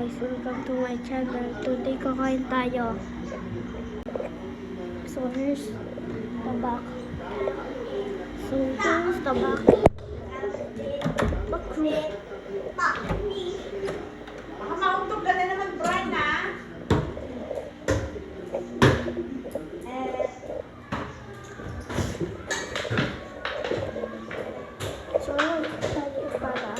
guys, welcome to my channel. Today kakain tayo. So here's the back. Bakru. Baka mautog ka na naman, Brian, ha? So tayo para.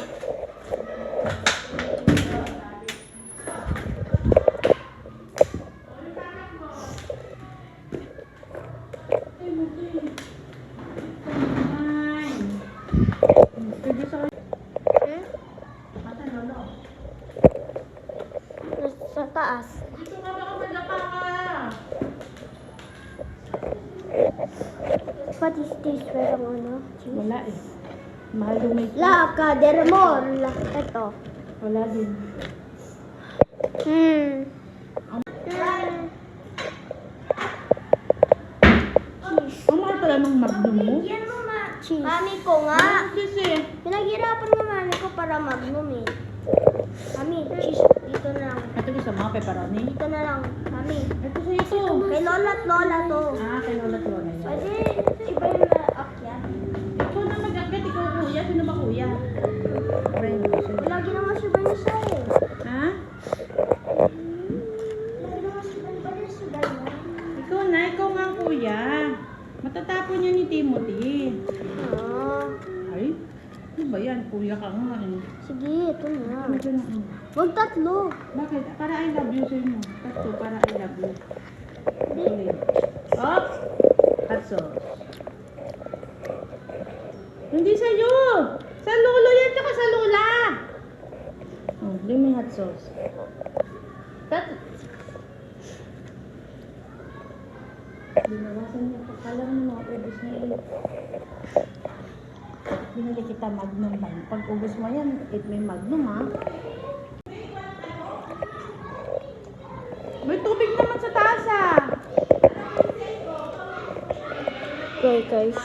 Sa taas. Dito ka baka madapa ka. What is this? Merong ano? Wala eh. Mahal yung may... Laka, dermor. Ito. Wala din. Cheese. Ang mahal pala ng Magnum mo. Yan mo cheese. Mami ko nga. Kasi, Pinaghirapan mo mami ko para Magnum eh. Mami, cheese. Dito na lang. ito yung sa mga pepperoni. Dito na lang. Mami. Ito sa ito. Kay Lola at Lola to. Ah, kay Lola Lola yan. Pwede, iba yung naakyat. Ikaw na mag-agad, ikaw kuya. Sino ba kuya? Brian. Lagi naman si Vanessa eh. Ha? Lagi naman si Vanessa ganyan. Ikaw nga kuya. Matatapon niya ni Timothy. Ah. Ay, ano ba yan? Kuya ka nga eh. Sige, ito na. Ano dyan ang... Huwag tatlo. Bakit? Para I love you sa'yo mo. Tatlo, para I love you. Hindi. Ulit. Oh! Hot sauce. Hindi sa'yo! Sa lolo yan, tsaka sa lola! Oh, bring me hot sauce. Binawasan niya pa. Kala mo na, ubus na yun. Binili kita Magnum ba? Pag ubus mo yan, may Magnum ha. May tubig naman sa taas ah. Okay guys.